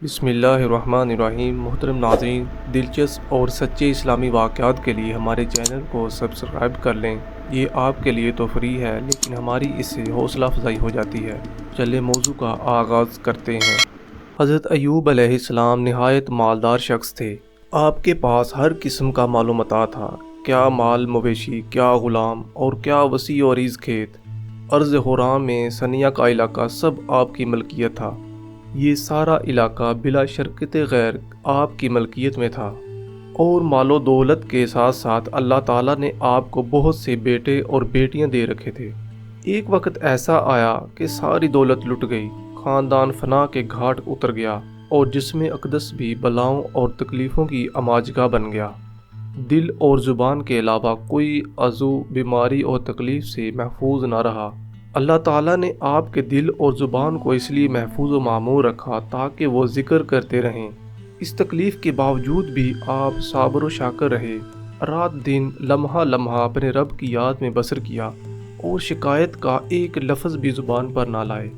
بسم اللہ الرحمن الرحیم۔ محترم ناظرین، دلچسپ اور سچے اسلامی واقعات کے لیے ہمارے چینل کو سبسکرائب کر لیں۔ یہ آپ کے لیے تو فری ہے لیکن ہماری اس سے حوصلہ افزائی ہو جاتی ہے۔ چلے موضوع کا آغاز کرتے ہیں۔ حضرت ایوب علیہ السلام نہایت مالدار شخص تھے۔ آپ کے پاس ہر قسم کا مال و متاع تھا، کیا مال مویشی، کیا غلام اور کیا وسیع و عریض کھیت۔ ارض حرام میں سنیا کا علاقہ سب آپ کی ملکیت تھا۔ یہ سارا علاقہ بلا شرکت غیر آپ کی ملکیت میں تھا، اور مال و دولت کے ساتھ ساتھ اللہ تعالیٰ نے آپ کو بہت سے بیٹے اور بیٹیاں دے رکھے تھے۔ ایک وقت ایسا آیا کہ ساری دولت لٹ گئی، خاندان فنا کے گھاٹ اتر گیا، اور جسم اقدس بھی بلاؤں اور تکلیفوں کی اماجگاہ بن گیا۔ دل اور زبان کے علاوہ کوئی عضو بیماری اور تکلیف سے محفوظ نہ رہا۔ اللہ تعالیٰ نے آپ کے دل اور زبان کو اس لیے محفوظ و معمور رکھا تاکہ وہ ذکر کرتے رہیں۔ اس تکلیف کے باوجود بھی آپ صابر و شاکر رہے، رات دن لمحہ لمحہ اپنے رب کی یاد میں بسر کیا، اور شکایت کا ایک لفظ بھی زبان پر نہ لائے۔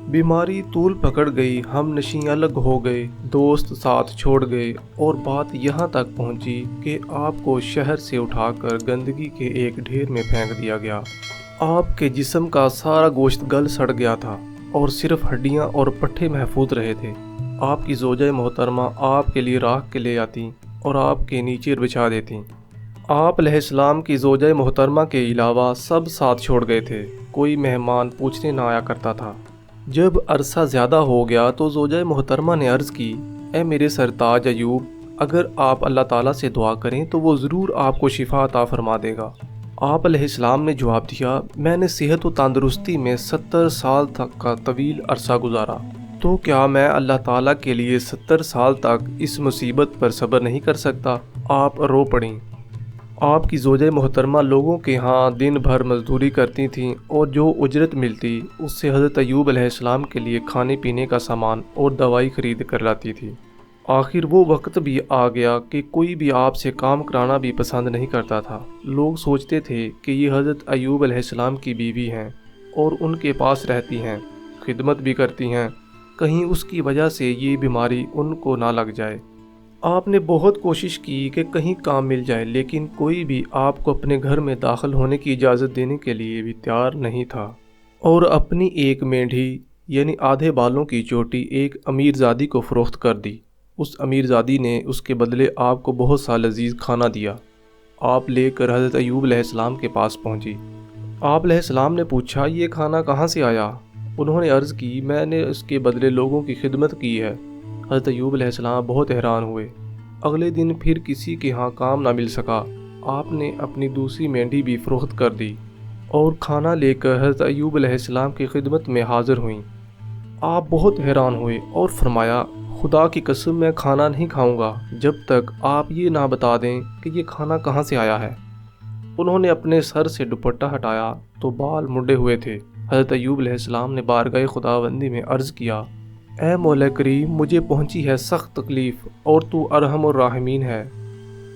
بیماری طول پکڑ گئی، ہم نشیں الگ ہو گئے، دوست ساتھ چھوڑ گئے، اور بات یہاں تک پہنچی کہ آپ کو شہر سے اٹھا کر گندگی کے ایک ڈھیر میں پھینک دیا گیا۔ آپ کے جسم کا سارا گوشت گل سڑ گیا تھا، اور صرف ہڈیاں اور پٹھے محفوظ رہے تھے۔ آپ کی زوجہ محترمہ آپ کے لیے راکھ کے لے آتی اور آپ کے نیچے بچھا دیتی۔ آپ علیہ السلام کی زوجہ محترمہ کے علاوہ سب ساتھ چھوڑ گئے تھے، کوئی مہمان پوچھنے نہ آیا کرتا تھا۔ جب عرصہ زیادہ ہو گیا تو زوجہ محترمہ نے عرض کی، اے میرے سرتاج ایوب، اگر آپ اللہ تعالیٰ سے دعا کریں تو وہ ضرور آپ کو شفا عطا فرما دے گا۔ آپ علیہ السلام نے جواب دیا، میں نے صحت و تندرستی میں 70 سال تک کا طویل عرصہ گزارا، تو کیا میں اللہ تعالیٰ کے لیے 70 سال تک اس مصیبت پر صبر نہیں کر سکتا؟ آپ رو پڑیں۔ آپ کی زوجہ محترمہ لوگوں کے ہاں دن بھر مزدوری کرتی تھیں، اور جو اجرت ملتی اس سے حضرت ایوب علیہ السلام کے لیے کھانے پینے کا سامان اور دوائی خرید کر لاتی تھی۔ آخر وہ وقت بھی آ گیا کہ کوئی بھی آپ سے کام کرانا بھی پسند نہیں کرتا تھا۔ لوگ سوچتے تھے کہ یہ حضرت ایوب علیہ السلام کی بیوی ہیں اور ان کے پاس رہتی ہیں، خدمت بھی کرتی ہیں، کہیں اس کی وجہ سے یہ بیماری ان کو نہ لگ جائے۔ آپ نے بہت کوشش کی کہ کہیں کام مل جائے، لیکن کوئی بھی آپ کو اپنے گھر میں داخل ہونے کی اجازت دینے کے لیے بھی تیار نہیں تھا، اور اپنی ایک مینڈھی یعنی آدھے بالوں کی چوٹی ایک امیر زادی کو فروخت کر دی۔ اس امیر زادی نے اس کے بدلے آپ کو بہت سا لذیذ کھانا دیا۔ آپ لے کر حضرت ایوب علیہ السلام کے پاس پہنچی۔ آپ علیہ السلام نے پوچھا، یہ کھانا کہاں سے آیا؟ انہوں نے عرض کی، میں نے اس کے بدلے لوگوں کی خدمت کی ہے۔ حضرت ایوب علیہ السلام بہت حیران ہوئے۔ اگلے دن پھر کسی کے ہاں کام نہ مل سکا، آپ نے اپنی دوسری مینڈھی بھی فروخت کر دی اور کھانا لے کر حضرت ایوب علیہ السلام کی خدمت میں حاضر ہوئیں۔ آپ بہت حیران ہوئے اور فرمایا، خدا کی قسم میں کھانا نہیں کھاؤں گا جب تک آپ یہ نہ بتا دیں کہ یہ کھانا کہاں سے آیا ہے۔ انہوں نے اپنے سر سے دوپٹہ ہٹایا تو بال منڈے ہوئے تھے۔ حضرت ایوب علیہ السلام نے بارگاہ خداوندی میں عرض کیا، اے مولا کریم، مجھے پہنچی ہے سخت تکلیف اور تو ارحم الراحمین ہے۔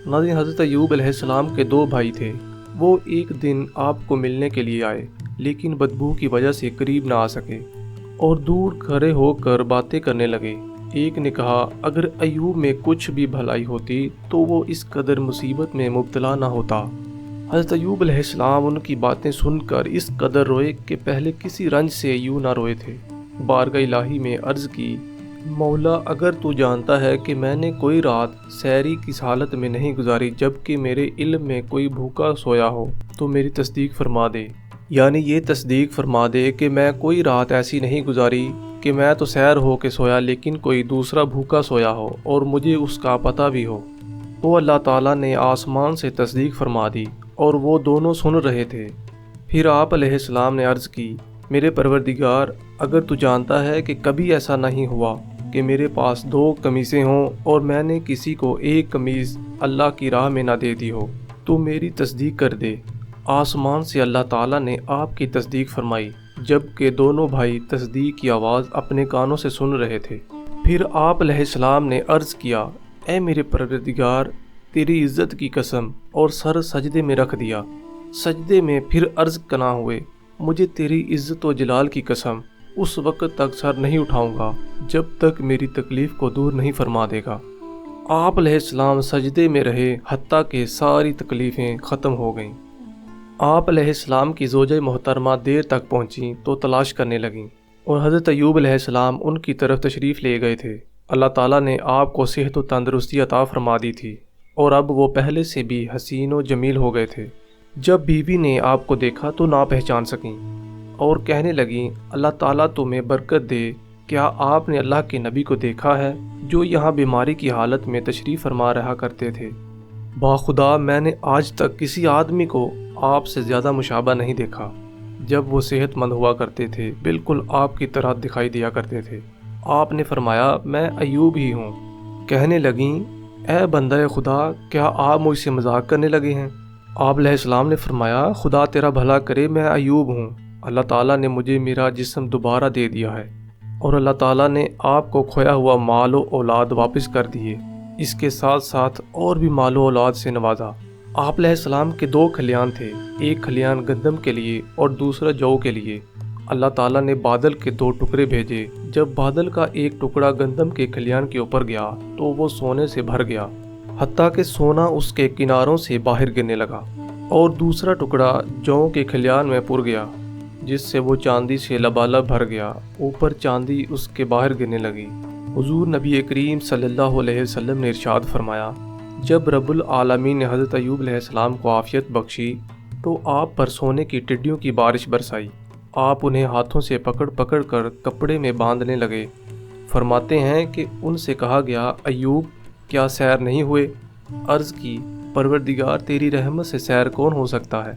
ناظرین، حضرت ایوب علیہ السلام کے 2 بھائی تھے۔ وہ ایک دن آپ کو ملنے کے لیے آئے، لیکن بدبو کی وجہ سے قریب نہ آ سکے اور دور کھڑے ہو کر باتیں کرنے لگے۔ ایک نے کہا، اگر ایوب میں کچھ بھی بھلائی ہوتی تو وہ اس قدر مصیبت میں مبتلا نہ ہوتا۔ حضرت ایوب علیہ السلام ان کی باتیں سن کر اس قدر روئے کہ پہلے کسی رنج سے یوں نہ روئے تھے۔ بارگاہ الہی میں عرض کی، مولا، اگر تو جانتا ہے کہ میں نے کوئی رات سیری کی حالت میں نہیں گزاری جبکہ میرے علم میں کوئی بھوکا سویا ہو تو میری تصدیق فرما دے، یعنی یہ تصدیق فرما دے کہ میں کوئی رات ایسی نہیں گزاری کہ میں تو سیر ہو کے سویا لیکن کوئی دوسرا بھوکا سویا ہو اور مجھے اس کا پتہ بھی ہو۔ تو اللہ تعالیٰ نے آسمان سے تصدیق فرما دی، اور وہ دونوں سن رہے تھے۔ پھر آپ علیہ السلام نے عرض کی، میرے پروردگار، اگر تو جانتا ہے کہ کبھی ایسا نہیں ہوا کہ میرے پاس 2 قمیصیں ہوں اور میں نے کسی کو ایک قمیص اللہ کی راہ میں نہ دے دی ہو تو میری تصدیق کر دے۔ آسمان سے اللہ تعالیٰ نے آپ کی تصدیق فرمائی، جبکہ دونوں بھائی تصدیق کی آواز اپنے کانوں سے سن رہے تھے۔ پھر آپ علیہ السلام نے عرض کیا، اے میرے پروردگار، تیری عزت کی قسم، اور سر سجدے میں رکھ دیا۔ سجدے میں پھر عرض کنا ہوئے، مجھے تیری عزت و جلال کی قسم، اس وقت تک سر نہیں اٹھاؤں گا جب تک میری تکلیف کو دور نہیں فرما دے گا۔ آپ علیہ السلام سجدے میں رہے حتیٰ کہ ساری تکلیفیں ختم ہو گئیں۔ آپ علیہ السلام کی زوجہ محترمہ دیر تک پہنچیں تو تلاش کرنے لگیں اور حضرت ایوب علیہ السلام ان کی طرف تشریف لے گئے تھے۔ اللہ تعالیٰ نے آپ کو صحت و تندرستی عطا فرما دی تھی اور اب وہ پہلے سے بھی حسین و جمیل ہو گئے تھے۔ جب بیوی نے آپ کو دیکھا تو نہ پہچان سکیں اور کہنے لگیں، اللہ تعالیٰ تمہیں برکت دے، کیا آپ نے اللہ کے نبی کو دیکھا ہے جو یہاں بیماری کی حالت میں تشریف فرما رہا کرتے تھے؟ باخدا میں نے آج تک کسی آدمی کو آپ سے زیادہ مشابہ نہیں دیکھا۔ جب وہ صحت مند ہوا کرتے تھے بالکل آپ کی طرح دکھائی دیا کرتے تھے۔ آپ نے فرمایا، میں ایوب ہی ہوں۔ کہنے لگیں، اے بندہ خدا، کیا آپ مجھ سے مذاق کرنے لگے ہیں؟ آپ علیہ السلام نے فرمایا، خدا تیرا بھلا کرے، میں ایوب ہوں۔ اللہ تعالیٰ نے مجھے میرا جسم دوبارہ دے دیا ہے اور اللہ تعالیٰ نے آپ کو کھویا ہوا مال و اولاد واپس کر دیے، اس کے ساتھ ساتھ اور بھی مال و اولاد سے نوازا۔ آپ علیہ السلام کے 2 کھلیان تھے، ایک کھلیان گندم کے لیے اور دوسرا جو کے لیے۔ اللہ تعالیٰ نے بادل کے 2 ٹکڑے بھیجے۔ جب بادل کا ایک ٹکڑا گندم کے کھلیان کے اوپر گیا تو وہ سونے سے بھر گیا، حتیٰ کہ سونا اس کے کناروں سے باہر گرنے لگا، اور دوسرا ٹکڑا جو کے کھلیان میں پُر گیا، جس سے وہ چاندی سے لبالب بھر گیا، اوپر چاندی اس کے باہر گرنے لگی۔ حضور نبی کریم صلی اللہ علیہ وسلم نے ارشاد فرمایا، جب رب العالمین نے حضرت ایوب علیہ السلام کو عافیت بخشی تو آپ پر سونے کی ٹڈیوں کی بارش برسائی۔ آپ انہیں ہاتھوں سے پکڑ پکڑ کر کپڑے میں باندھنے لگے۔ فرماتے ہیں کہ ان سے کہا گیا، ایوب کیا سیر نہیں ہوئے؟ عرض کی، پروردگار تیری رحمت سے سیر کون ہو سکتا ہے؟